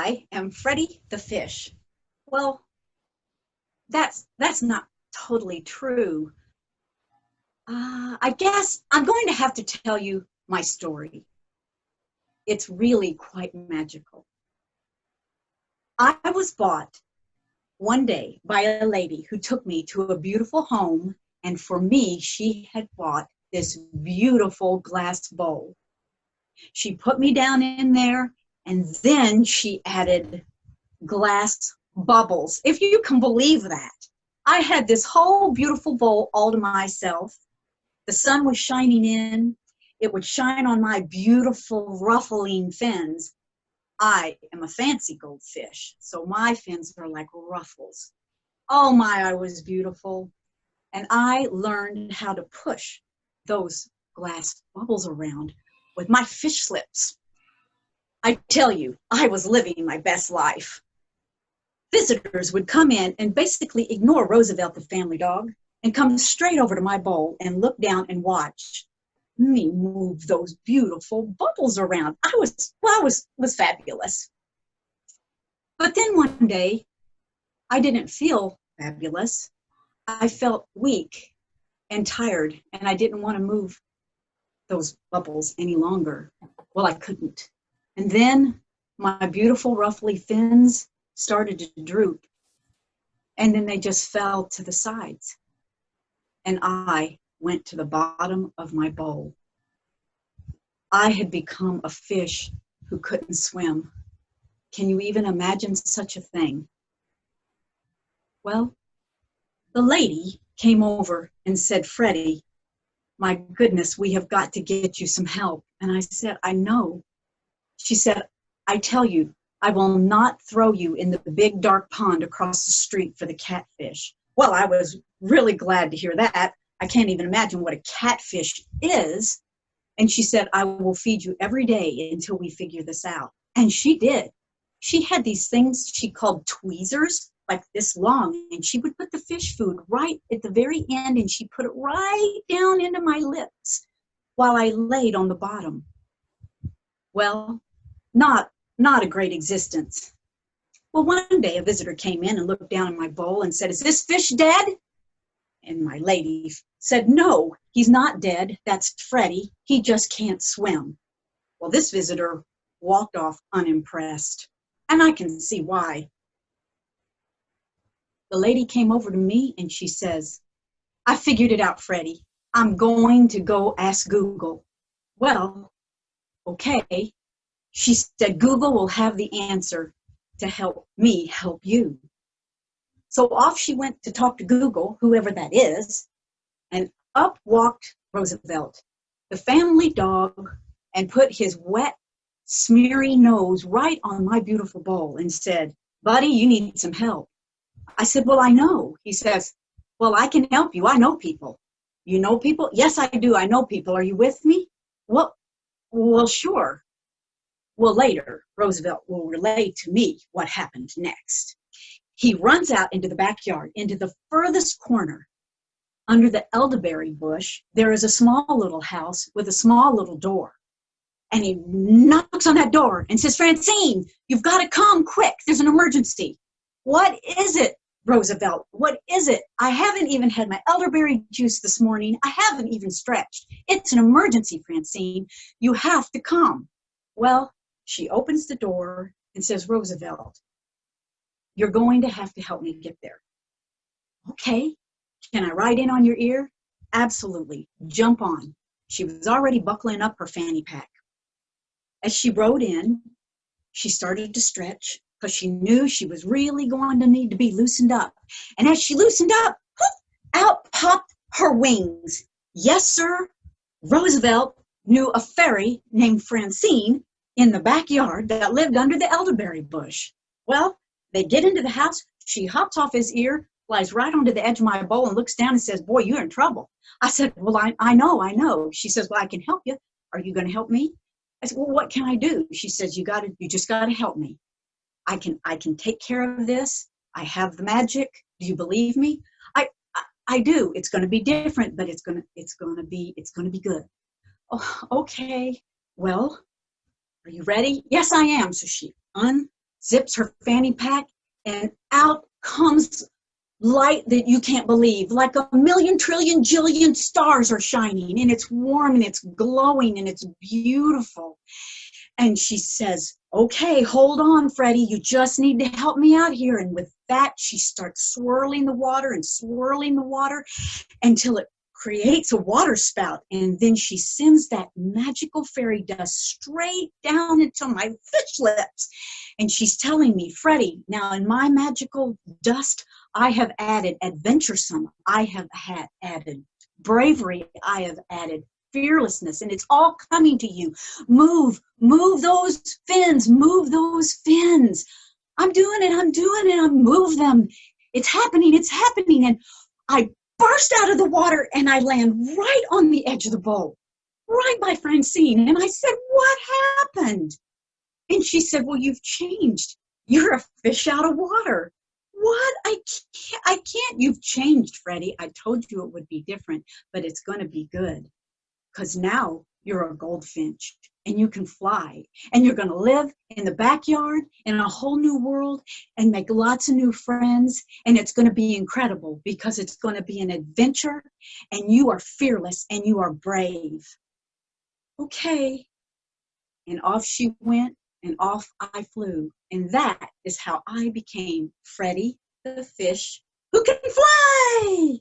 I am Freddy the Fish. Well, that's not totally true. I guess I'm going to have to tell you my story. It's really quite magical. I was bought one day by a lady who took me to a beautiful home, and for me, she had bought this beautiful glass bowl. She put me down in there, and then she added glass bubbles, if you can believe that. I had this whole beautiful bowl all to myself. The sun was shining in. It would shine on my beautiful ruffling fins. I am a fancy goldfish, so my fins are like ruffles. Oh my, I was beautiful. And I learned how to push those glass bubbles around with my fish slips. I tell you, I was living my best life. Visitors would come in and basically ignore Roosevelt the family dog and come straight over to my bowl and look down and watch me move those beautiful bubbles around. I was fabulous. But then one day, I didn't feel fabulous. I felt weak and tired, and I didn't want to move those bubbles any longer. Well, I couldn't. And then my beautiful ruffly fins started to droop, and then they just fell to the sides, and I went to the bottom of my bowl. I had become a fish who couldn't swim. Can you even imagine such a thing? Well, the lady came over and said, "Freddy, my goodness, we have got to get you some help." And I said, "I know." She said, "I tell you, I will not throw you in the big dark pond across the street for the catfish." Well, I was really glad to hear that. I can't even imagine what a catfish is. And she said, "I will feed you every day until we figure this out." And she did. She had these things she called tweezers, like this long, and she would put the fish food right at the very end, and she put it right down into my lips while I laid on the bottom. Well, not a great existence. Well, one day a visitor came in and looked down in my bowl and said, "Is this fish dead?" And my lady said, "No, he's not dead. That's Freddy. He just can't swim." Well, this visitor walked off unimpressed, and I can see why. The lady came over to me and she says, "I figured it out, Freddy. I'm going to go ask Google." Well, okay. She said, "Google will have the answer to help me help you." So off she went to talk to Google, whoever that is, and up walked Roosevelt, the family dog, and put his wet, smeary nose right on my beautiful bowl and said, "Buddy, you need some help." I said, "Well, I know." He says, "Well, I can help you. I know people." "You know people?" "Yes, I do. I know people. Are you with me?" Well, sure. Well, later, Roosevelt will relay to me what happened next. He runs out into the backyard, into the furthest corner. Under the elderberry bush, there is a small little house with a small little door. And he knocks on that door and says, "Francine, you've got to come quick. There's an emergency." "What is it, Roosevelt? What is it? I haven't even had my elderberry juice this morning. I haven't even stretched. It's an emergency, Francine. You have to come." Well, she opens the door and says, "Roosevelt, you're going to have to help me get there." "Okay. Can I ride in on your ear?" "Absolutely. Jump on." She was already buckling up her fanny pack. As she rode in, she started to stretch because she knew she was really going to need to be loosened up. And as she loosened up, out popped her wings. Yes, sir. Roosevelt knew a fairy named Francine in the backyard that lived under the elderberry bush. Well, they get into the house. She hops off his ear, flies right onto the edge of my bowl and looks down and says, "Boy, you're in trouble." I said, "Well, I know. She says, "Well, I can help you. Are you going to help me?" I said, "Well, what can I do?" She says, "You just got to help me. I can take care of this. I have the magic. Do you believe me?" I do. It's going to be different, but it's going to be good." "Oh, okay. Well, are you ready?" "Yes, I am." So she zips her fanny pack, and out comes light that you can't believe. Like a million, trillion, jillion stars are shining, and it's warm and it's glowing and it's beautiful. And she says, okay, hold on, Freddy, you just need to help me out here. And with that, she starts swirling the water and swirling the water until it creates a water spout. And then she sends that magical fairy dust straight down into my fish lips. And she's telling me, Freddy, now in my magical dust, I have added adventuresome. I have added bravery. I have added fearlessness, and it's all coming to you. Move those fins, move those fins. I'm doing it, I move them. It's happening. And I burst out of the water and I land right on the edge of the bowl, right by Francine. And I said, what happened? And she said, well, you've changed. You're a fish out of water. What? I can't. You've changed, Freddy. I told you it would be different, but it's going to be good. Because now you're a goldfinch and you can fly and you're going to live in the backyard in a whole new world and make lots of new friends. And it's going to be incredible because it's going to be an adventure and you are fearless and you are brave. Okay. And off she went and off I flew. And that is how I became Freddy the Fish who can fly.